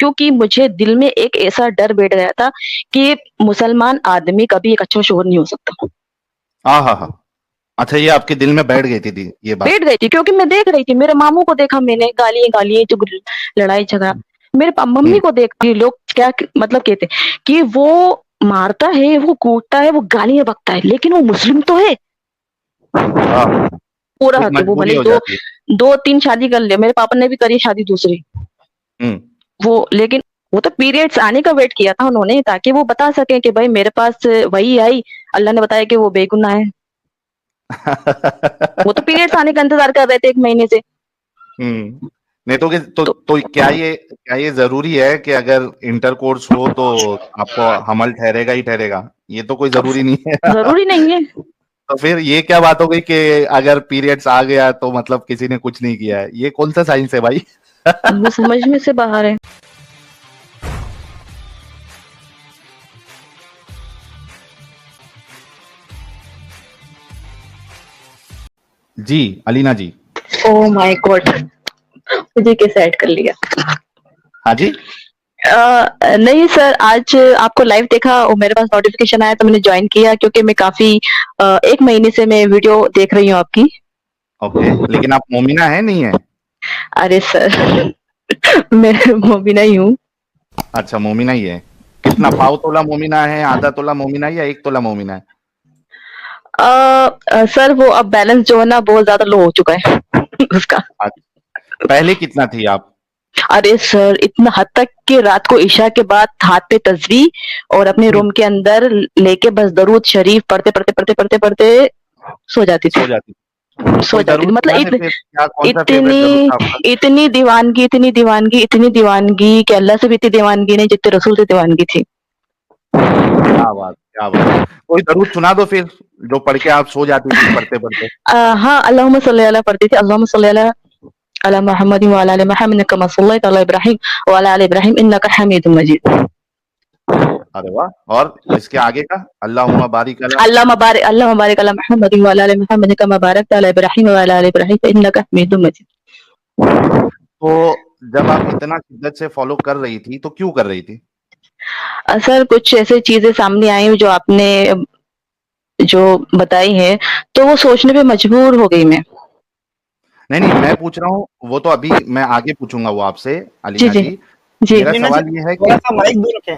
क्योंकि मुझे दिल में एक ऐसा डर बैठ गया था कि मुसलमान आदमी कभी एक अच्छा शोहर नहीं हो सकता। हाँ। अच्छा, ये आपके दिल में बैठ गई थी ये बात। बैठ गई थी क्योंकि मैं देख रही थी, मेरे मामू को देखा मैंने, गालियाँ-गालियाँ, जो लड़ाई झगड़ा। मेरे मम्मी हम्म। को देखा, ये लोग क्या मतलब कहते हैं कि वो मारता है, वो कूटता है, वो गालियाँ बकता है, लेकिन वो मुस्लिम तो है। हाँ, पूरा एक हक है, वो मजबूरी भले हो दो जाती है। 2-3 शादी कर ले, मेरे पापा ने भी करी शादी दूसरी। हम्म। वो लेकिन वो तो पीरियड्स आने का वेट किया था उन्होंने, ताकि वो बता सकें कि भाई मेरे पास वही आई, अल्लाह ने बताया कि वो बेगुनाह है। वो तो पीरियड्स आने का इंतज़ार कर रहे थे 1 महीने से। नहीं तो तो क्या ये जरूरी है कि अगर इंटरकोर्स हो तो आपको हमल ठहरेगा ही ठहरेगा? ये तो कोई अब जरूरी नहीं है। ज़रूरी नहीं है। तो फिर ये क्या बात हो गई कि अगर पीरियड्स आ गया तो मतलब किसी ने कुछ नहीं किया है? ये कौन सा साइंस है भाई? वो समझ में से बाहर है। जी, Alina ji. Oh my God! मुझे कैसे ऐड कर लिया? हाँ जी। नहीं सर, आज आपको लाइव देखा और मेरे पास नोटिफ़िकेशन आया तो मैंने जॉइन किया, क्योंकि मैं काफ़ी 1 महीने से मैं वीडियो देख रही हूँ आपकी। ओके, लेकिन आप मोमिना है नहीं है? अरे सर मैं मोमिना ही हूँ। अच्छा, मोमिना ही है। कितना पाव तोला मोमिना है, आधा तोला मोमिना है या 1 तोला मोमिना है? सर वो अब बैलेंस जो है ना बहुत ज़्यादा लो हो चुका है उसका। पहले कितना थी आप? अरे सर, इतना हद तक कि रात को इशा के बाद हाथ पे तस्बीह और अपने हम्म, रूम के अंदर लेके बस दरूद शरीफ पढ़ते सो जाती थी। सो जाती। सो कोई जाती थी, दरूद मतलब सुनाने फिर, क्या कौन सा फेवरेट दरूद इतनी था आपका? इतनी दीवानगी कि अल्लाह से भी इतनी दीवानगी नहीं जितनी रसूल से दीवानगी थी। क्या बात, क्या बात। कोई दरूद सुना दो फिर, जो पढ़ के आप सो जाती थी पढ़ते पढ़ते। हाँ, अल्लाहुम्मा सल्ली अला पढ़ती थी, अल्लाहुम्मा सल्ली अला अला मुहम्मद व अला आलि मुहम्मद कमा सल्लैत अला इब्राहीम व अला आलि इब्राहीम इन्नका हमीदुम मजीद। अरे वाह! और इसके आगे का? अल्लाहुम्मा बारिक अला। अल्लाहुम्मा बारिक अला मुहम्मद व अला आलि मुहम्मद कमा बारकत अला इब्राहीम व अला आलि इब्राहीम इन्नका हमीदुम मजीद। तो जब आप इतना शिद्दत से फॉलो कर रही थी तो क्यों कर रही थी? सर कुछ ऐसी चीज़ें सामने आई जो आपने जो बताई हैं, तो वो सोचने पे मजबूर हो गई मैं। नहीं, नहीं, मैं पूछ रहा हूँ, वो तो अभी मैं आगे पूछूँगा वो आपसे, जी, अलीना जी। जी। जी। मेरा मीना जी, सवाल ये है कि थोड़ा-सा माइक दूर रखें,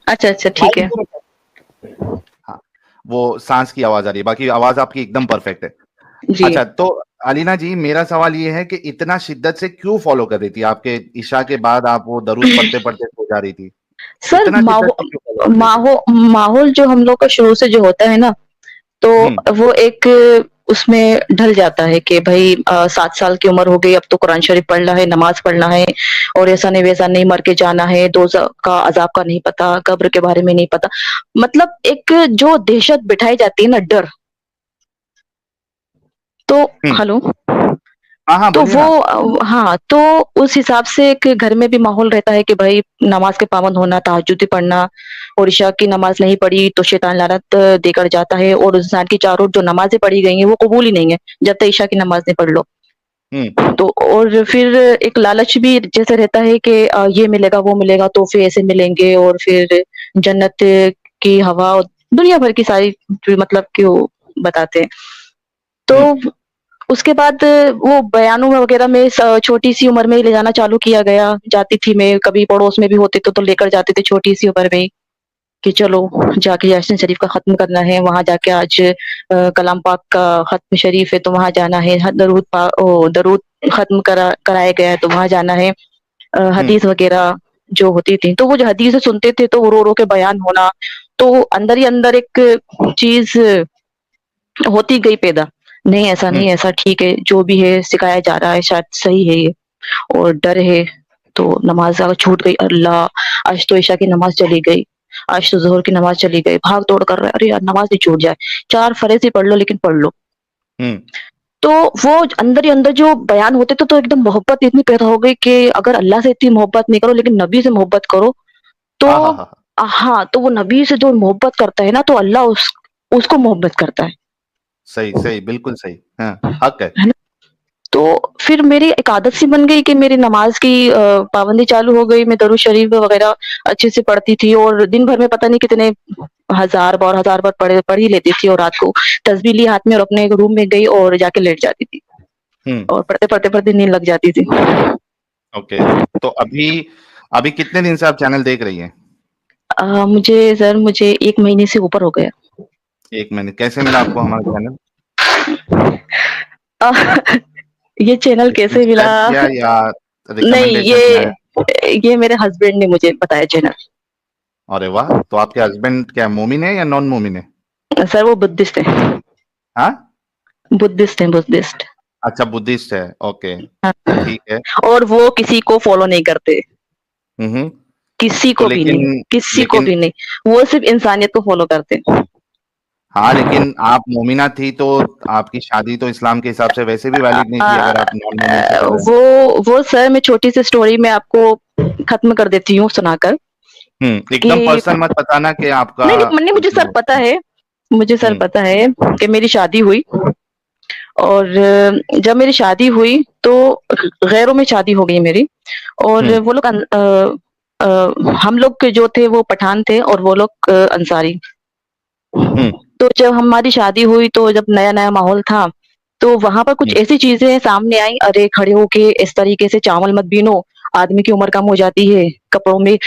अच्छा, ठीक माइक है। दूर रखें। हाँ, वो साँस की आवाज़ आ रही है, बाकी आवाज़ आपकी एकदम परफेक्ट है। जी। अच्छा, तो अलीना जी, मेरा सवाल ये है कि इतना शिद्दत से क्यों फ़ॉलो कर रही थी? आपके इशा के बाद आप वो दरूद पढ़ते-पढ़ते सो जा रही थी। सर इतना शिद्दत से क्यों फ़ॉलो कर रही थी? माहौल जो हम लोग का शुरू से जो होता है ना, तो हुँ, वो एक उसमें ढल जाता है कि भई 7 साल की उम्र हो गई, अब तो कुरान शरीफ पढ़ना है, नमाज़ पढ़ना है और ऐसा नहीं वैसा नहीं, मर के जाना है, दोज़ख का अज़ाब का नहीं पता, कब्र के बारे में नहीं पता। मतलब एक जो दहशत बिठाई जाती है ना, डर। तो हुँ। हेलो? हाँ, हाँ, तो बोलिए वो ना। हाँ, तो उस हिसाब से एक घर में भी माहौल रहता है कि भाई नमाज़ के पाबंद होना, तहज्जुद पढ़ना, और इशा की नमाज़ नहीं पढ़ी तो शैतान लानत देकर जाता है, और उस इंसान की चारों जो नमाज़ें पढ़ी गई हैं वो कबूल ही नहीं है, जब तक इशा की नमाज़ नहीं पढ़ लो। हुँ, तो और फिर एक लालच भी जैसे रहता है कि ये मिलेगा, वो मिलेगा, तोहफ़े ऐसे मिलेंगे, और फिर जन्नत की हवा और दुनिया भर की सारी जो मतलब कि वो बताते हैं। हुँ, तो उसके बाद वो बयानों वगैरह में छोटी-सी उम्र में ही ले जाना चालू किया गया। जाती थी मैं, कभी पड़ोस में भी होते तो लेकर जाते थे छोटी-सी उम्र में ही, कि चलो जाके यासीन शरीफ का खत्म करना है, वहाँ जाके आज कलाम पाक का खत्म शरीफ है तो वहाँ जाना है, ह दरूद खत्म कराया गया है तो वहाँ जाना है। हुँ, हदीस वगैरह जो होती थी, तो वो जो हदीसें सुनते थे तो वो रो-रो के बयान होना, तो अंदर ही अंदर एक चीज़ होती गई पैदा। नहीं ऐसा हुँ, नहीं, ऐसा ठीक है, जो भी है सिखाया जा रहा है शायद सही है ये, और डर है, तो नमाज़ अगर छूट गई, अल्लाह! आज तो इशा की नमाज़ चली गई, आज तो ज़ोहर की नमाज़ चली गई, भाग-दौड़ कर रहे हैं, अरे यार नमाज़ नहीं छूट जाए, 4 फ़र्ज़ ही पढ़ लो लेकिन पढ़ लो। हुँ। तो वो अंदर ही अंदर जो बयान होते थे तो एकदम मोहब्बत इतनी पैदा हो गई कि अगर अल्लाह से इतनी मोहब्बत नहीं करो लेकिन नबी से मोहब्बत करो, तो आहाहा! हाँ, तो वो नबी से जो मोहब्बत करता है ना तो अल्लाह उसको मोहब्बत करता है। सही, सही, बिल्कुल सही। हाँ, हक है। है ना? तो फिर मेरी एक आदत सी बन गई कि मेरी नमाज की पाबंदी चालू हो गई। मैं दरूद शरीफ वगैरह अच्छे से पढ़ती थी और दिन भर में पता नहीं कितने हजार बार पढ़ ही लेती थी, और रात को तस्बीह ली हाथ में और अपने रूम में गई और जाके लेट जाती थी और पढ़ते नींद लग जाती थी। ओके, तो अभी अभी कितने दिन से आप चैनल देख रही हैं? मुझे 1 महीने से ऊपर हो गया। 1 महीने। कैसे मिला आपको हमारा चैनल? अ, ये चैनल किसी ने कैसे मिला? सजेस्ट किया या नहीं, रिकमेंडेशन में आया? ये मेरे हस्बैंड ने मुझे बताया चैनल। अरे वाह! तो आपके हस्बैंड क्या मोमिन है या नॉन मोमिन है? सर वो बुद्धिस्ट है। हाँ? बुद्धिस्ट है, बुद्धिस्ट। अच्छा, बुद्धिस्ट है। ओके, हाँ। ठीक है। और वो किसी को फॉलो नहीं करते, हम्म। किसी तो को भी नहीं, किसी को लेकिन भी नहीं। वो सिर्फ इंसानियत को फॉलो करते। हाँ, लेकिन आप मोमिना थी तो आपकी शादी तो इस्लाम के हिसाब से वैसे भी वैलिड नहीं थी अगर आप नॉन मोमिन से कर रहे हैं। वो सर मैं छोटी सी स्टोरी में आपको खत्म कर देती हूँ सुनाकर कि एकदम पर्सनल मत बताना कि आपका नहीं नहीं नहीं, मुझे कुछ सर वो। पता है, मुझे सर पता है कि मेरी शादी हुई। और जब मेरी शादी हुई तो गैरों में शादी हो गई मेरी। और वो लोग हम लोग जो थे वो पठान थे और वो लोग अंसारी। तो जब हमारी शादी हुई तो जब नया नया माहौल था तो वहां पर कुछ ऐसी चीजें सामने आई, अरे खड़े होके इस तरीके से चावल मत बीनो, आदमी की उम्र कम हो जाती है, कपड़ों में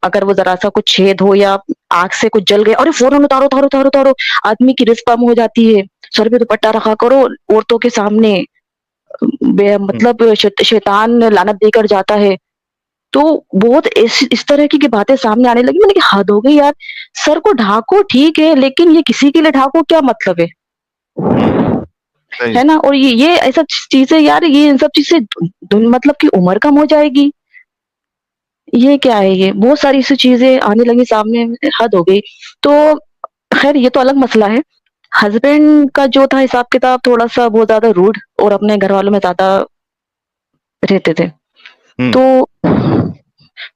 अगर वो जरा सा कुछ छेद हो या आग से कुछ जल गए, अरे फौरन उतारो उतारो उतारो उतारो, आदमी की रिस्क कम हो जाती है, सर पे दुपट्टा रखा करो औरतों के सामने, मतलब शैतान लानत देकर जाता है। तो बहुत इस तरह की बातें सामने आने लगी। मैंने कहा हद हो गई यार, सर को ढाको ठीक है लेकिन ये किसी के लिए ढाको क्या मतलब है? है ना? और ये ऐसा चीजें यार, ये इन सब चीज से मतलब कि उम्र कम हो जाएगी, ये क्या है? ये बहुत सारी ऐसी चीजें आने लगी सामने, हद हो गई। तो खैर ये तो अलग मसला है। हस्बैंड का जो था हिसाब किताब थोड़ा सा बहुत ज्यादा रूड और अपने घर वालों में ज्यादा रहते थे। तो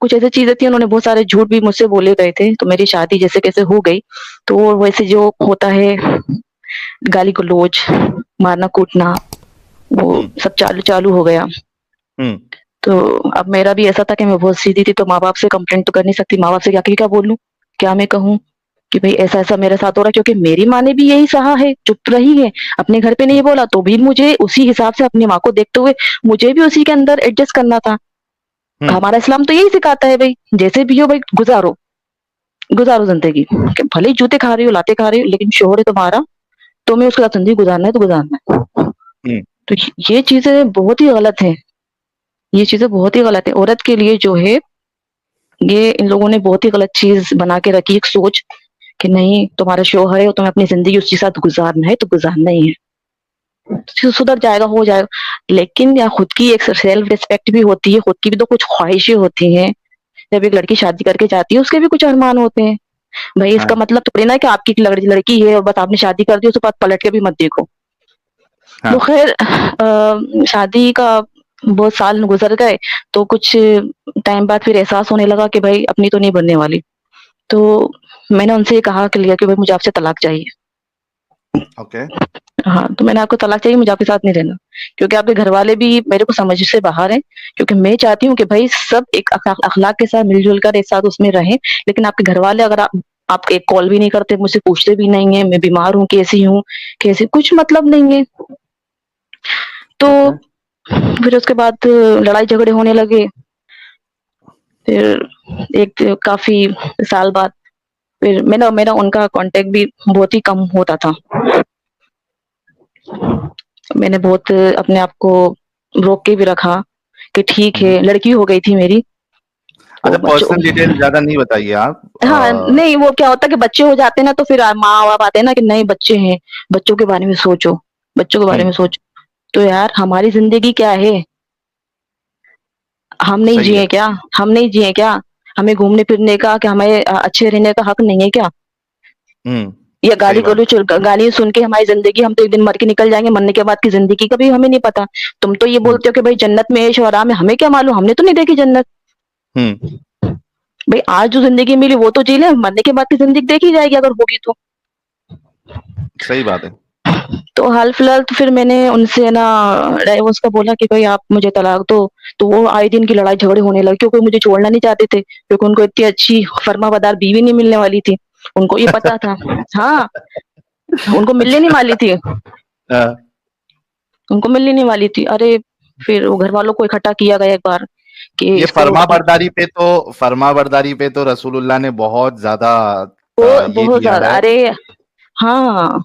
कुछ ऐसी चीजें थी, उन्होंने बहुत सारे झूठ भी मुझसे बोले गए थे। तो मेरी शादी जैसे कैसे हो गई तो वैसे जो होता है गाली गलौज, मारना कूटना, वो सब चालू चालू हो गया। तो अब मेरा भी ऐसा था कि मैं बहुत सीधी थी, तो माँ बाप से कंप्लेंट तो कर नहीं सकती। माँ बाप से जाके क्या बोलूं, क्या मैं कहूँ कि भाई ऐसा ऐसा मेरे साथ हो रहा है? क्योंकि मेरी माँ ने भी यही सहा है, चुप रही है, अपने घर पे नहीं बोला, तो भी मुझे उसी हिसाब से अपनी माँ को देखते हुए मुझे भी उसी के अंदर एडजस्ट करना था। हमारा इस्लाम तो यही सिखाता है भाई जैसे भी हो भाई गुजारो, गुजारो जिंदगी, कि भले ही जूते खा रही हो लाते खा रही हो, लेकिन शोहर है तुम्हारा, तुम्हें उसके साथ जिंदगी गुजारना है तो गुजारना है। तो ये चीजें बहुत ही गलत है, ये चीजें बहुत ही गलत है औरत के लिए जो है। ये इन लोगों ने बहुत ही गलत चीज बना के रखी, एक सोच कि नहीं तुम्हारा शौहर है और तुम्हें अपनी जिंदगी उसके साथ गुजारना है तो गुजारना ही है, सुधर जाएगा हो जाएगा। लेकिन या खुद की एक सेल्फ रिस्पेक्ट भी होती है, खुद की भी तो कुछ ख्वाहिशें होती हैं। जब एक लड़की शादी करके जाती है उसके भी कुछ अरमान होते हैं भाई। इसका मतलब थोड़ी ना कि आपकी लड़की है और बस आपने शादी कर दी उसके बाद पलट के भी मत देखो। तो खैर शादी का बहुत साल गुजर गए तो कुछ टाइम बाद फिर एहसास होने लगा कि भाई अपनी तो नहीं बनने वाली। तो मैंने उनसे कहा कि लिया कि भाई मुझे आपसे तलाक चाहिए। ओके। हाँ, तो मैंने आपको तलाक चाहिए, मुझे आपके साथ नहीं रहना, क्योंकि आपके घर वाले भी मेरे को समझ से बाहर हैं। क्योंकि मैं चाहती हूँ कि भाई सब एक अखलाक के साथ मिलजुल कर एक साथ उसमें रहें। लेकिन आपके घर वाले अगर आप एक कॉल भी नहीं करते, मुझसे पूछते भी नहीं है मैं बीमार हूँ, कैसी हूँ, कैसे, कुछ मतलब नहीं है। तो फिर उसके बाद लड़ाई झगड़े होने लगे। फिर एक काफी साल बाद फिर मेरा उनका कांटेक्ट भी बहुत ही कम होता था। मैंने बहुत अपने आप को रोक के भी रखा कि ठीक है, लड़की हो गई थी मेरी। अच्छा, पर्सनल डिटेल ज्यादा नहीं बताइए आप। हाँ नहीं, वो क्या होता है कि बच्चे हो जाते हैं ना तो फिर माँ बाप आते हैं ना कि नहीं बच्चे हैं, बच्चों के बारे में सोचो, बच्चों के बारे में सोचो। तो यार हमारी जिंदगी क्या है? हम नहीं जिए क्या? हम नहीं जिए क्या? हमें घूमने फिरने का, कि हमें अच्छे रहने का हक नहीं है क्या? या गाली सुन के हमारी जिंदगी, हम तो एक दिन मर के निकल जाएंगे, मरने के बाद की जिंदगी का भी हमें नहीं पता। तुम तो ये बोलते हो कि भाई जन्नत में ऐश और आराम है, हमें क्या मालूम, हमने तो नहीं देखी जन्नत। भाई आज जो जिंदगी मिली वो तो जी ले, मरने के बाद की जिंदगी देखी जाएगी अगर होगी तो। सही बात है। तो हाल फिलहाल तो फिर मैंने उनसे ना डाइवोर्स का बोला कि भाई आप मुझे तलाक दो, तो वो आए दिन की लड़ाई झगड़े होने लगे क्योंकि मुझे छोड़ना नहीं चाहते थे, क्योंकि उनको इतनी अच्छी फर्माबरदार बीवी नहीं मिलने वाली थी। उनको ये पता था। हाँ, उनको मिलने नहीं वाली थी, हाँ, उनको मिलने नहीं वाली थी। अरे! फिर वो घरवालों को इकट्ठा किया गया एक बार कि ये इसको फर्माबरदारी पे तो रसूलुल्लाह ने बहुत ज्यादा वो ये बहुत दिया ज़्यादा। है अरे! हाँ,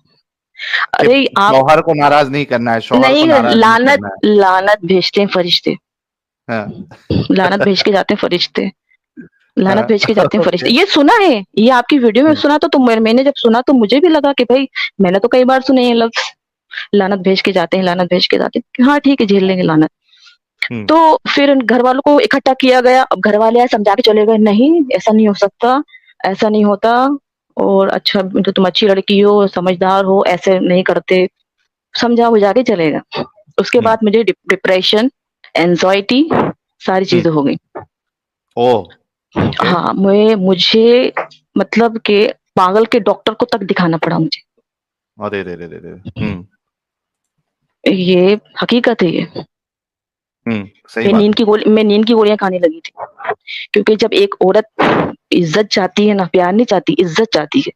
कि अरे आप शौहर को नाराज नहीं करना है, शौहर को नहीं, नाराज नहीं लानत करना है। लानत भेजते हैं फरिश्ते, हाँ, लानत भेज के जाते हैं फरिश्ते, लानत हाँ, भेज के जाते हैं फरिश्ते। ओके। ये सुना है, ये आपकी वीडियो में हुँ, सुना तो मैंने जब सुना तो मुझे भी लगा कि भाई मैंने तो कई बार सुने ये लफ्ज़, लानत भेज के जाते हैं, लानत भेज के जाते हैं। हाँ, ठीक है, झेल लेंगे लानत। हुँ, तो फिर घरवालों को इकट्ठा किया गया। अब घरवाले आए समझा के चले गए, नहीं ऐसा नहीं हो सकता, ऐसा नहीं होता, और अच्छा तो तुम अच्छी लड़की हो, समझदार हो, ऐसे नहीं करते। समझा-बुझा के चले गए। उसके हुँ, बाद मुझे डिप्रेशन, एंग्ज़ायटी सारी हुँ। चीज़ें हो गई। ओह! ओके। हाँ, मुझे मतलब कि पागल के डॉक्टर को तक दिखाना पड़ा मुझे। अरे रे रे रे रे! हुँ, ये हकीकत है ये। हुँ, सही बात है। मैं नींद की गोलियाँ खाने लगी थी। क्योंकि जब एक औरत इज़्ज़त चाहती है ना, प्यार नहीं चाहती, इज़्ज़त चाहती है।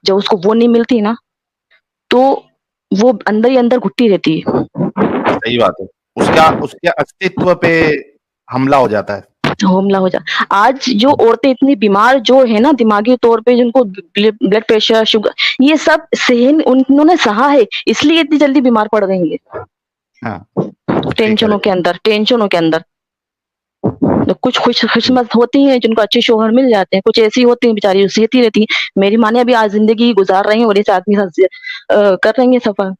जब उसको वो नहीं मिलती ना, तो वो अंदर ही अंदर घुटती रहती है। सही बात है। उसका उसके अस्तित्व पे हमला हो जाता है। हमला हो जा आज जो औरतें इतनी बीमार जो है ना दिमागी तौर पे, जिनको ब्लड प्रेशर, शुगर, ये सब सहन उन्होंने सहा है, इसलिए इतनी जल्दी बीमार पड़ गई है। हाँ, सही कह रहे टेंशनों के अंदर। तो कुछ खुशकिस्मत होती हैं जिनको अच्छे शौहर मिल जाते हैं, कुछ ऐसी होती हैं बेचारी सहती रहती हैं। मेरी माँ ने अभी आज ज़िंदगी गुज़ार रही हैं और इस आदमी के साथ कर रही हैं सफ़र।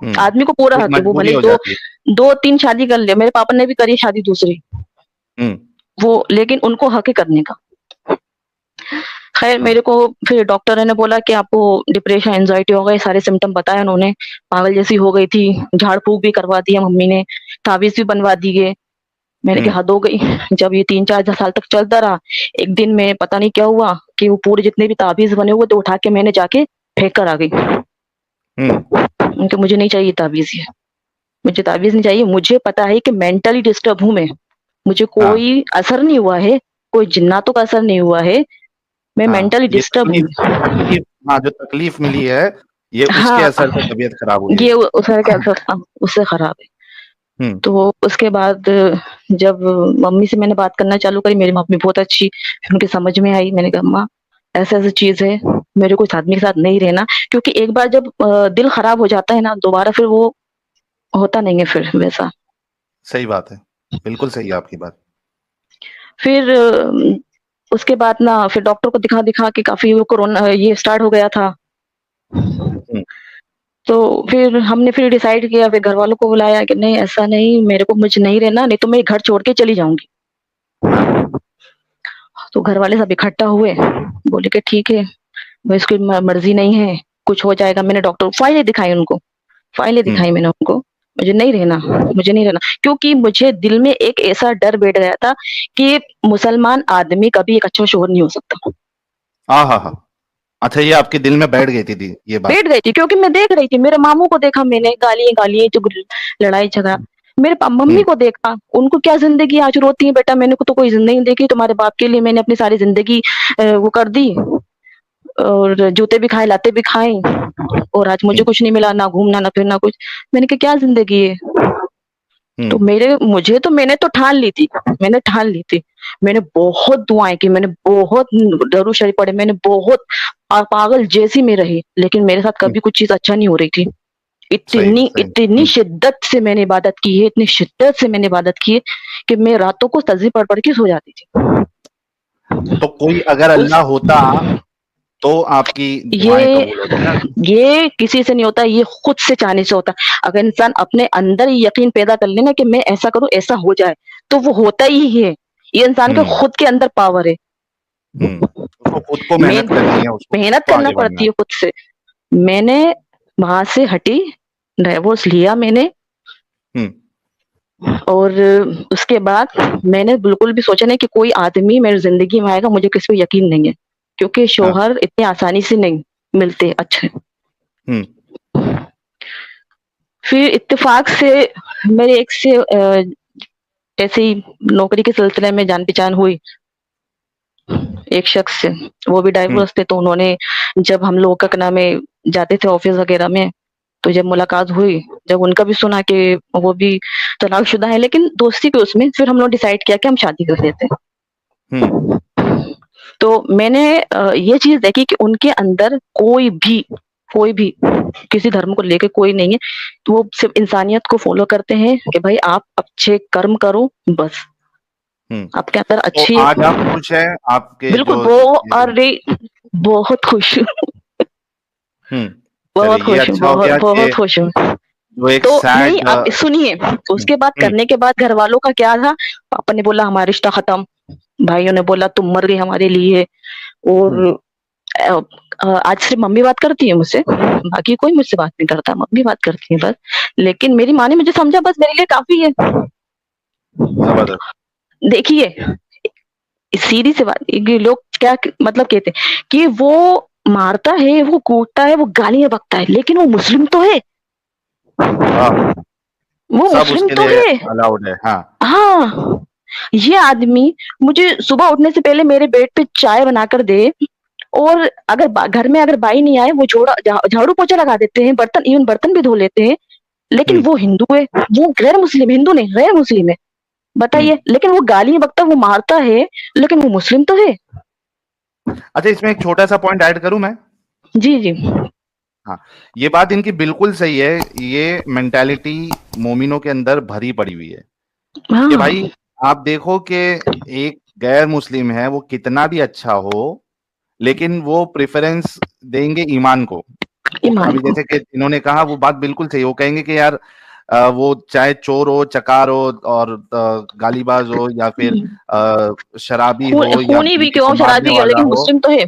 हुँ, आदमी को पूरा एक हक है, वो मजबूरी भले हो 2 जाती है। 2-3 शादी कर ले। मेरे पापा ने भी करी शादी दूसरी, हुँ, वो लेकिन उनको हक है करने का। खैर हाँ, मेरे को फिर डॉक्टर ने बोला कि आपको डिप्रेशन, एंग्ज़ायटी हो गई, सारे सिम्पटम बताए उन्होंने। पागल जैसी हो गई थी, झाड़-फूँक भी करवा दिया मम्मी ने, ताबीज़ भी बनवा दिए। मैंने हुँ, कहा हद हो गई। जब ये 3-4 साल तक चलता रहा, एक दिन में पता नहीं क्या हुआ कि वो पूरे जितने भी ताबीज़ बने हुए थे उठा के मैंने जाके फेंक कर आ गई। हुँ, मैंने कहा मुझे नहीं चाहिए ताबीज़ ये, मुझे ताबीज़ नहीं चाहिए। मुझे पता है कि मेंटली डिस्टर्ब हूँ मैं। मुझे हाँ, कोई असर नहीं हुआ है, कोई जिन्नातों का असर नहीं हुआ है, मैं हाँ। मेंटली ये डिस्टर्ब हूँ। तकलीफ हाँ, जो तकलीफ मिली है, ये उसके हाँ, असर से तबीयत खराब हुई है। ये उसका क्या असर था, उससे खराब है। हुँ, तो उसके बाद जब मम्मी से मैंने बात करना चालू करी, मेरी मम्मी बहुत अच्छी, फिर उनके समझ में आई। मैंने कहा अम्मा ऐसा-ऐसा चीज़ है, मेरे को इस आदमी के साथ नहीं रहना, क्योंकि एक बार जब दिल खराब हो जाता है ना, दोबारा फिर वो होता नहीं है फिर वैसा। सही बात है। बिल्कुल सही है आपकी बात। फिर उसके बाद ना फिर डॉक्टर को दिखा-दिखा के काफ़ी वो कोरोना ये स्टार्ट हो गया था। हुँ, तो फिर हमने फिर डिसाइड किया, फिर घरवालों को बुलाया कि नहीं ऐसा नहीं, मेरे को मुझे नहीं रहना, नहीं तो मैं घर छोड़ के चली जाऊँगी। हाँ, तो घरवाले सब इकट्ठा हुए, बोले कि ठीक है, भाई इसकी मर्ज़ी नहीं है, कुछ हो जाएगा। मैंने डॉक्टर को फाइलें दिखाई उनको, फाइलें हुँ, दिखाई मैंने उनको, मुझे नहीं रहना, क्योंकि मुझे दिल में एक ऐसा डर बैठ गया था कि मुसलमान आदमी कभी एक अच्छा शौहर नहीं हो सकता। आहाहा! अच्छा ये आपके दिल में बैठ गई थी ये बात। बैठ गई थी क्योंकि मैं देख रही थी, मेरे मामू को देखा मैंने, गालियाँ-गालियाँ, लड़ाई झगड़ा। मेरे मम्मी हुँ, को देखा, उनको क्या ज़िंदगी, आज रोती हैं बेटा मैंने को तो कोई ज़िंदगी नहीं देखी, तुम्हारे बाप के लिए मैंने अपनी सारी ज़िंदगी वो कर दी, और जूते भी खाए, लातें भी खाई, और आज मुझे हुँ, कुछ नहीं मिला, ना घूमना, ना फिरना कुछ। मैंने कहा क्या ज़िंदगी है? तो हुँ, मैंने तो ठान ली थी, मैंने ठान ली थी। मैंने बहुत दुआएँ की, मैंने बहुत दरूद शरीफ पढ़े, मैंने बहुत पागल जैसी मैं रही, लेकिन मेरे साथ हुँ, कभी कुछ चीज़ अच्छा नहीं हो रही थी। सही, इतनी सही। इतनी हुँ, शिद्दत से मैंने इबादत की है, इतनी शिद्दत से मैंने इबादत की है कि मैं रातों को तस्बीह पढ़-पढ़ के सो जाती थी। तो कोई अगर उस अल्लाह होता, तो आपकी दुआएँ ये कबूल होती ना? ये किसी से नहीं होता, ये खुद से चाहने से होता है। अगर इंसान अपने अंदर ही यकीन पैदा कर ले ना कि मैं ऐसा करूँ, ऐसा हो जाए, तो वो होता ही है। ये इंसान के हुँ, खुद के अंदर पावर है। हुँ। उसको खुद को मेन मेहनत करनी है, उसको खुद मेहनत को करना आगे बढ़ना पड़ती है। है खुद से। मैंने वहाँ से हटी, डिवोर्स लिया मैंने, हुँ, और उसके बाद मैंने बिल्कुल भी सोचा नहीं कि कोई आदमी मेरी ज़िंदगी में आएगा, मुझे किसी पे यकीन नहीं है, क्योंकि हाँ, शौहर इतनी आसानी से नहीं मिलते अच्छे। हुँ, फिर इत्तेफाक से मेरे एक से ऐसे ही नौकरी के सिलसिले में जान पहचान हुई एक शख्स से। वो भी डाइवोर्स थे, तो उन्होंने जब हम लोग का नाम है जाते थे ऑफिस वगैरह में, तो जब मुलाकात हुई, जब उनका भी सुना कि वो भी तलाकशुदा है, लेकिन दोस्ती के उसमें फिर हम लोग डिसाइड किया कि हम शादी कर लेते हैं। तो मैंने ये चीज देखी कि उनके अंदर कोई भी किसी धर्म को लेके कोई नहीं है, तो वो सिर्फ इंसानियत को फॉलो करते हैं कि भाई आप अच्छे कर्म करो बस। आपके अंदर तो अच्छी आज आप खुश हैं आपके बिल्कुल जो अरे बहुत खुश हूँ। बहुत चलिए ये खुश हूँ, अच्छा हो गया बहुत कि खुश हूँ। जो एक तो सैड नहीं, आप सुनिए, उसके बाद करने के बाद घर वालों का क्या था, पापा ने बोला हमारा रिश्ता खत्म, भाइयों ने बोला तुम मर गई हमारे लिए, और आज सिर्फ मम्मी बात करती है मुझसे, बाकी कोई मुझसे बात नहीं करता, मम्मी बात करती है बस। लेकिन मेरी माँ ने मुझे समझा बस मेरे लिए काफी है। जबरदस्त। देखिए सीधी सी बात, ये लोग क्या मतलब कहते हैं कि वो मारता है, वो कूटता है, वो गालियां बकता है, लेकिन वो मुस्लिम तो है, वो सब मुस्लिम उसके तो लिए है। अलाउड है। हाँ, ये आदमी मुझे सुबह उठने से पहले मेरे बेड पे चाय बनाकर दे, और अगर घर में अगर बाई नहीं आए, वो झाड़ू पोछा लगा देते हैं, बर्तन इवन बर्तन भी धो लेते हैं। लेकिन वो हिंदू है, वो गैर मुस्लिम, हिंदू नहीं गैर मुस्लिम है, बताइए। लेकिन वो गाली बकता, वो मारता है, लेकिन वो मुस्लिम तो है। अच्छा, इसमें एक छोटा सा पॉइंट ऐड करूं मैं? जी जी। हाँ, ये बात इनकी बिल्कुल सही है। ये मेंटालिटी मोमिनों के अंदर भरी पड़ी हुई है कि भाई आप देखो कि एक गैर मुस्लिम है, वो कितना भी अच्छा हो, लेकिन वो प्रेफरेंस देंगे ईमान को। अभी जैसे कि इन्होंने कहा वो बात बिल्कुल सही, वो कहेंगे कि यार वो चाहे चोर हो, चकार हो और गालीबाज हो, या फिर शराबी हो, या खूनी भी किसी क्यों, को शराबी मारने क्यों, वाला लेकिन हो, मुस्लिम तो है।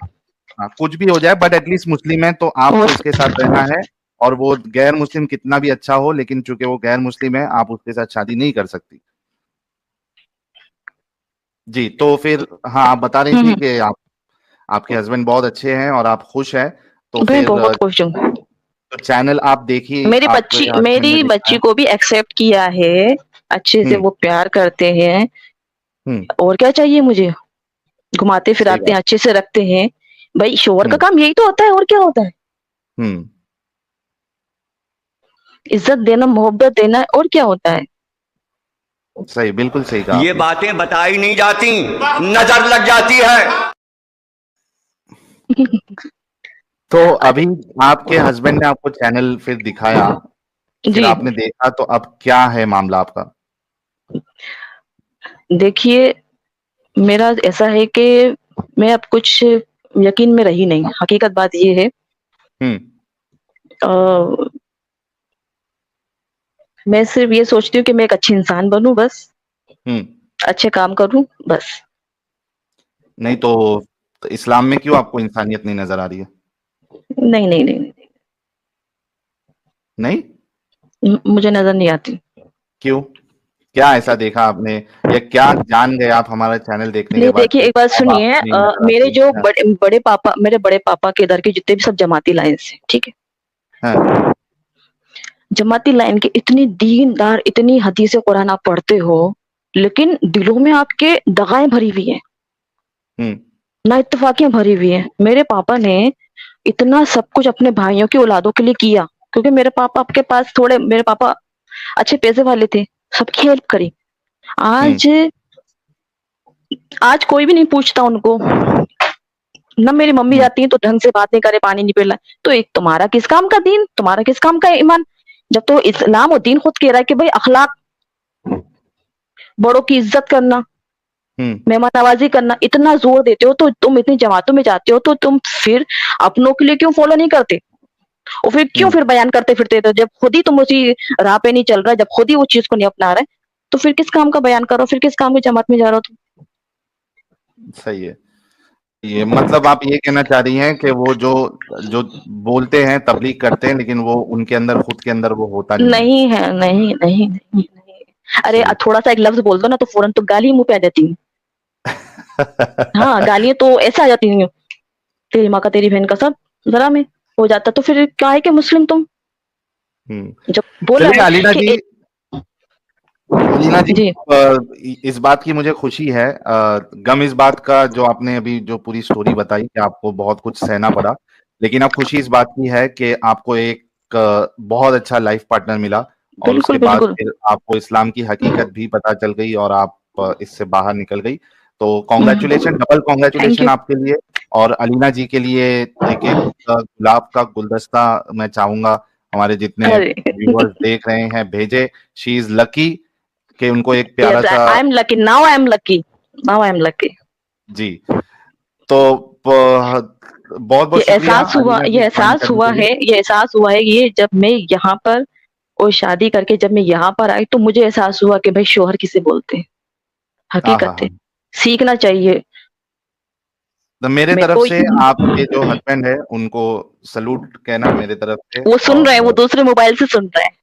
हाँ, कुछ भी हो जाए, बट एटलीस्ट मुस्लिम है, तो आपको उसके साथ रहना है। और वो गैर मुस्लिम कितना भी अच्छा हो, लेकिन चूंकि वो गैर मुस्लिम है, आप उसके साथ शादी नहीं कर सकती। जी, तो फिर हाँ, आप बता रही थी कि आपके हस्बैंड बहुत अच्छे हैं और आप खुश हैं, तो मैं फिर बहुत खुश हूँ। तो चैनल आप देखिए, मेरी आपके बच्ची हस्बैंड ने मेरी देखा बच्ची है। को भी एक्सेप्ट किया है, अच्छे से वो प्यार करते हैं, और क्या चाहिए मुझे। घुमाते सही फिराते बात। हैं, अच्छे से रखते हैं। भाई शोहर का काम यही तो होता है, और क्या होता है। इज्जत देना, मोहब्बत देना, और क्या होता है। सही, बिल्कुल सही कहा ये आपने। बातें बताई नहीं जाती, नजर लग जाती है। तो अभी आपके हस्बैंड ने आपको चैनल फिर दिखाया, फिर जी आपने देखा, तो अब क्या है मामला आपका? देखिए, मेरा ऐसा है कि मैं अब कुछ यकीन में रही नहीं, हकीकत बात ये है। मैं सिर्फ ये सोचती हूँ कि मैं एक अच्छी इंसान बनूं बस, अच्छे काम करूं बस। नहीं तो इस्लाम में क्यों आपको इंसानियत नहीं नजर आ रही है? नहीं नहीं नहीं, नहीं, मुझे नजर नहीं आती। क्यों? क्या ऐसा देखा आपने, या क्या जान गए आप हमारा चैनल देखने के नहीं बाद देखिए, कि एक बात अब सुनिए, आपको नहीं नजर मेरे आती? जो बड़े पापा, मेरे बड़े पापा के इधर के जितने भी सब जमाती लाइन से, ठीक है, हाँ, जमाती लाइन के इतनी दीनदार, इतनी हदीसें कुरान आप पढ़ते हो, लेकिन दिलों में आपके दगाएं भरी हुई है, ना इत्तेफाकियां भरी हुई है। मेरे पापा ने इतना सब कुछ अपने भाइयों की औलादों के लिए किया, क्योंकि मेरे पापा आपके पास थोड़े, मेरे पापा अच्छे पैसे वाले थे, सबकी हेल्प करी। आज आज कोई भी नहीं पूछता उनको, ना मेरी मम्मी जाती है तो ढंग से बात नहीं करे, पानी नहीं पिला। तो एक तुम्हारा किस काम का दीन, तुम्हारा किस काम का ईमान, जब तो इस्लाम और दीन खुद कह रहा है कि भाई अखलाक, बड़ों की इज्जत करना, मेहमान नवाजी करना, इतना जोर देते हो, तो तुम इतनी जमातों में जाते हो, तो तुम फिर अपनों के लिए क्यों फॉलो नहीं करते, और फिर क्यों फिर बयान करते फिरते थे, जब खुद ही तुम उसी राह पे नहीं चल रहा, जब खुद ही वो चीज को नहीं अपना रहे, तो फिर किस काम का बयान करो, फिर किस काम की जमात में जा रहा हो तुम। सही है। ये मतलब आप ये कहना चाह रही हैं कि वो जो जो बोलते हैं, तबलीग करते हैं, लेकिन वो उनके अंदर, खुद के अंदर वो होता नहीं है। नहीं है, नहीं नहीं नहीं, नहीं। अरे सही। थोड़ा सा एक लफ्ज बोल दो ना, तो फौरन तो गाली मुंह पे आ जाती है। हाँ, गालियां तो ऐसा आ जाती हैं, तेरी माँ का, तेरी बहन का, सब जरा में हो जाता। तो फिर क्या है कि मुस्लिम तुम, जब बोला चलिए है अलीना कि जी, अलीना जी, जी इस बात की मुझे खुशी है, गम इस बात का जो आपने अभी जो पूरी स्टोरी बताई कि आपको बहुत कुछ सहना पड़ा, लेकिन अब खुशी इस बात की है कि आपको एक बहुत अच्छा लाइफ पार्टनर मिला और उसके बिल्कुल बाद बिल्कुल फिर आपको इस्लाम की हकीकत भी पता चल गई और आप इससे बाहर निकल गई। तो congratulation, double thank congratulation you आपके लिए। और अलीना जी के लिए एक एक गुलाब का गुलदस्ता मैं चाहूंगा हमारे जितने अरे व्यूअर्स देख रहे हैं भेजे। शी इज लकी कि उनको एक प्यारा यस सा, I am lucky now I am lucky now I am lucky जी, तो बहुत बहुत शुक्रिया अलीना जी ज्वाइन करने के लिए। ये एहसास हुआ है ये जब मैं यहाँ पर और शादी करके जब मैं यहाँ पर आई तो मुझे एहसास हुआ कि भाई शोहर किसे बोलते हैं, हाँ हाँ हकीकत है, हाँ, सीखना चाहिए। तो मेरे मेरे तरफ को से आपके जो हस्बैंड है उनको सलूट कहना मेरे तरफ से। वो सुन रहे हैं, वो और दूसरे मोबाइल से सुन रहे हैं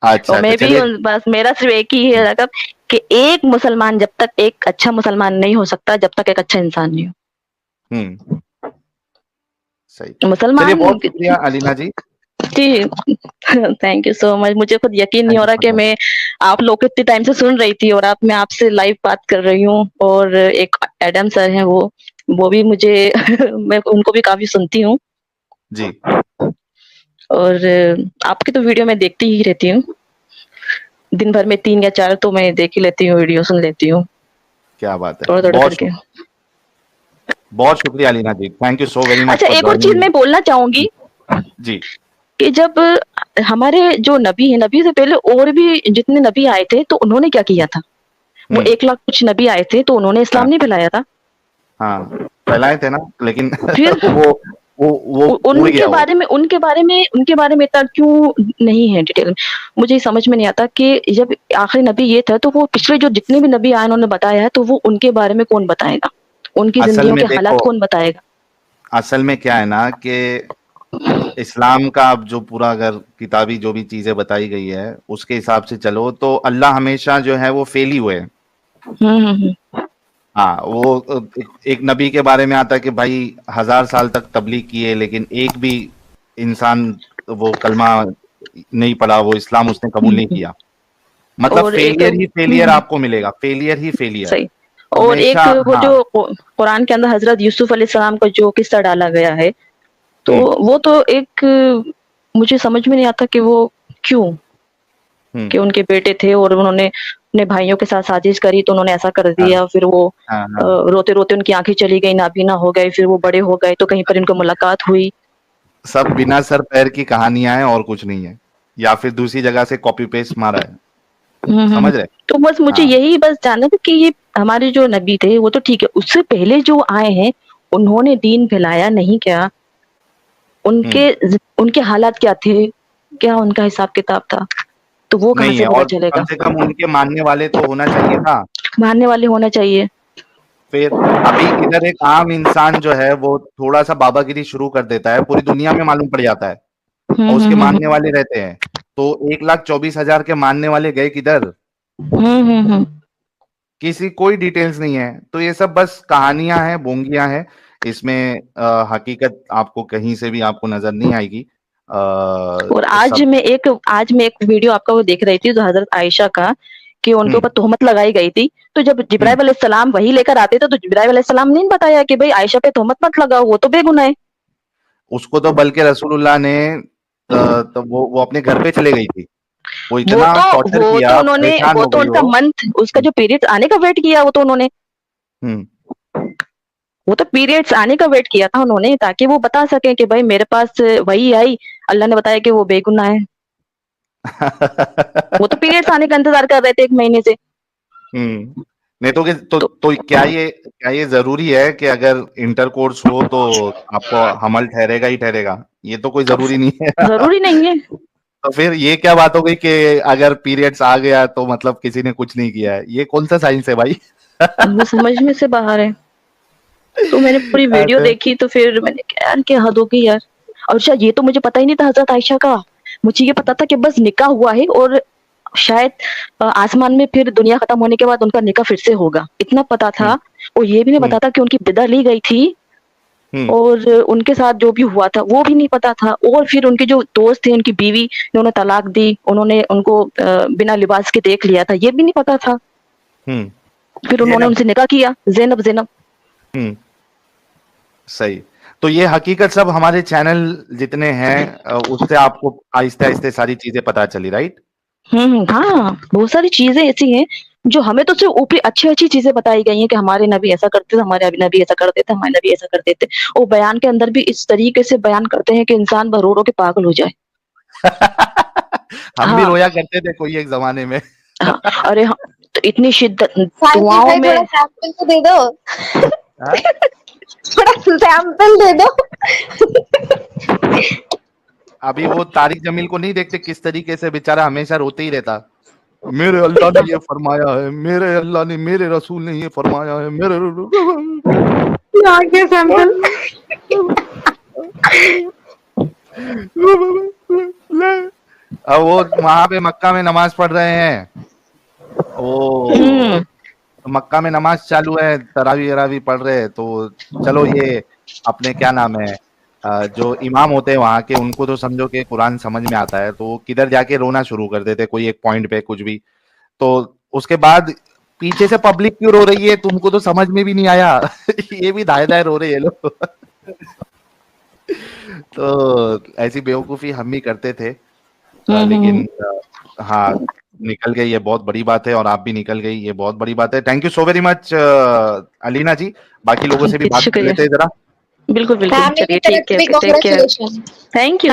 अच्छा और अच्छा, मैं भी चलिए। बस मेरा सिर्फ एक ही है रकब कि एक मुसलमान जब तक एक अच्छा मुसलमान नहीं हो सकता जब तक एक अच्छा इंसान नहीं हम्म, सही। हो चलिए, मुसलमान। बहुत शुक्रिया अलीना जी। जी थैंक यू सो मच। मुझे खुद यकीन नहीं थैंक हो यू रहा सो कि मच। मैं आप लोग को इतने टाइम से सुन रही थी और आप मैं आपसे लाइव बात कर रही हूँ और एक एडम सर हैं वो भी मुझे मैं उनको भी काफी सुनती हूँ जी, और आपकी तो वीडियो मैं देखती ही रहती हूँ, दिन भर में 3 या 4 तो मैं देख ही लेती हूँ, वीडियो सुन लेती हूँ क्या बात है, थोड़ा थोड़ा बहुत करके। बहुत शुक्रिया Alina ji, thank you so very much अच्छा फॉर एक और चीज ज्वाइनिंग। मैं बोलना चाहूंगी जी, कि जब हमारे जो नबी है, नबी से पहले और भी जितने नबी आए थे तो उन्होंने क्या किया था, वो 1 लाख कुछ नबी आए थे तो उन्होंने इस्लाम हाँ नहीं फैलाया था। हाँ, फैलाए थे ना, लेकिन फिर वो उड़ गया वो। उनके बारे में इतना क्यों नहीं है डिटेल में, मुझे ये समझ में नहीं आता कि जब आखिरी नबी ये था तो वो पिछले जो जितने भी नबी आए उन्होंने बताया है तो वो उनके बारे में कौन बताएगा, उनकी असल जिंदगियों में के हालात देखो, कौन बताएगा। असल में क्या है ना कि इस्लाम का अब जो पूरा अगर किताबी जो भी चीजें बताई गई है उसके हिसाब से चलो तो अल्लाह हमेशा जो है वो फेल ही हुए हैं। हम्म। हाँ, वो एक नबी के बारे में आता है कि भाई 1000 साल तक तबलीग किए लेकिन एक भी इंसान वो कलमा नहीं पढ़ा, वो इस्लाम उसने कबूल नहीं हम्म। किया। मतलब और एक फेलियर ही फेलियर आपको मिलेगा, फेलियर ही फेलियर सही। और हमेशा। एक वो हाँ, जो कुरान के अंदर हजरत यूसुफ अलैहिस्सलाम का जो किस्सा डाला गया है तो हम्म वो तो एक मुझे समझ में नहीं आता कि वो क्यों, हम्म, कि उनके बेटे थे और उन्होंने अपने भाइयों के साथ साजिश करी तो उन्होंने ऐसा कर हाँ दिया, फिर वो हाँ हाँ, रोते रोते उनकी आंखें चली गई, नाबीना हो गए, फिर वो बड़े हो गए तो कहीं पर इनको मुलाकात हुई। सब बिना सर पैर की कहानियां हैं और कुछ नहीं है, या फिर दूसरी जगह से कॉपी पेस्ट मारा है। समझ रहे? तो बस मुझे हाँ, यही बस जानना था कि ये हमारे जो नबी थे वो तो ठीक है, उससे पहले जो आए हैं उन्होंने दीन फैलाया नहीं क्या, हम्म, उनके हालात क्या थे, क्या उनका हिसाब किताब था, तो वो कहाँ नहीं से है, पता और कम चलेगा। से कम उनके मानने वाले तो होना चाहिए था। मानने वाले होना चाहिए। फिर अभी इधर एक आम इंसान जो है वो थोड़ा सा बाबागिरी शुरू कर देता है, पूरी दुनिया में मालूम पड़ जाता है और उसके मानने हम्म। वाले रहते हैं। तो 1,24,000 के मानने वाले गए किधर? हम्म। किसी कोई डिटेल्स नहीं है। तो ये सब बस कहानियां हैं, बोंगियां हैं। इसमें हकीकत आपको कहीं से भी आपको नजर नहीं आएगी। और सब। आज मैं एक वीडियो आपका वो देख रही थी जो हजरत आयशा का, कि उनके हम्म ऊपर तोहमत लगाई गई थी, तो जब हम्म, जिब्राइल अलैहिस्सलाम वही लेकर आते थे तो जिब्राइल अलैहिस्सलाम ने बताया कि भाई आयशा पे तोहमत मत लगाओ, वो तो बेगुनाह है। उसको तो बल्कि रसूलुल्लाह ने तो वो अपने घर पे चले गई थी। वो वो इतना तो टॉर्चर वो तो किया, उन्होंने परेशान वो हो तो गई उनका वो। मंथ उसका जो पीरियड्स आने का वेट किया, वो तो उन्होंने हम्म वो तो पीरियड्स आने का वेट किया था उन्होंने, ताकि वो बता सके कि भाई मेरे पास वही आई, अल्लाह ने बताया कि वो बेगुनाह है। वो तो पीरियड्स आने का इंतजार कर रहे थे 1 महीने से। नहीं तो तो क्या ये जरूरी है कि अगर इंटरकोर्स हो तो आपको हमल ठहरेगा ही ठहरेगा? ये तो कोई जरूरी नहीं है। जरूरी नहीं है। तो फिर ये क्या बात हो गई कि अगर पीरियड्स आ गया तो मतलब किसी ने कुछ नहीं किया है? ये कौन सा साइंस है भाई? वो समझ में से बाहर है। तो मैंने पूरी वीडियो अच्छा, देखी तो फिर मैंने कहा यार क्या हद हो गई यार। और अच्छा ये तो मुझे पता ही नहीं था हजरत आयशा का, मुझे ये पता था कि बस निकाह हुआ है और शायद आसमान में फिर दुनिया खत्म होने के बाद उनका निकाह फिर से होगा, इतना पता था। और ये भी नहीं हम्म, पता था कि उनकी बिदा ली गई थी और उनके साथ जो भी हुआ था वो भी नहीं पता था। और फिर उनके जो दोस्त थे, उनकी बीवी उन्होंने तलाक दी, उन्होंने उनको बिना लिबास के देख लिया था, ये भी नहीं पता था। फिर उन्होंने उनसे निकाह किया, ज़ैनब। सही। तो ये हकीकत सब हमारे चैनल जितने हैं उससे आपको आहिस्ते आहिस्ते सारी चीजें पता चली, राइट? हाँ, बहुत सारी चीजें ऐसी हैं जो हमें तो सिर्फ ऊपरी अच्छी चीजें बताई गई हैं कि हमारे नबी ऐसा करते थे, हमारे नबी ऐसा करते थे, हमारे नबी ऐसा करते थे। और बयान के अंदर भी इस तरीके से बयान करते हैं कि इंसान रो रो के पागल हो जाए। हम भी रोया करते थे कोई एक जमाने में। हाँ, अरे हाँ, तो इतनी शिद्दत साइंटिस्ट दुआओं भाई में। थोड़ा सैंपल तो दे दो। थोड़ा सैंपल दे दो। अभी वो तारिक जमील को नहीं देखते किस तरीके से बेचारा हमेशा रोते ही रहता, मेरे अल्लाह ने ये फरमाया है, मेरे अल्लाह ने, मेरे रसूल ने ये फरमाया है, मेरे आगे सैंपल। अब वो वहां पे मक्का में नमाज पढ़ रहे हैं, वो मक्का में नमाज चालू है, तरावी पढ़ रहे हैं। तो चलो ये अपने क्या नाम है जो इमाम होते हैं वहां के, उनको तो समझो कि कुरान समझ में आता है, तो किधर जाके रोना शुरू कर देते कोई एक पॉइंट पे कुछ भी। तो उसके बाद पीछे से पब्लिक क्यों रो रही है तुमको तो समझ में भी नहीं आया। ये भी दाए दाए रो रहे हैं लोग। तो ऐसी बेवकूफी हम भी करते थे, लेकिन हाँ निकल गई, ये बहुत बड़ी बात है। और आप भी निकल गई, ये बहुत बड़ी बात है। Thank you so very much Alina ji. बाकी लोगों से भी बात कर लेते हैं जरा। बिल्कुल फैमिली चलिए, की तरफ ठीक से भी है, take care. Congratulation. Thank you.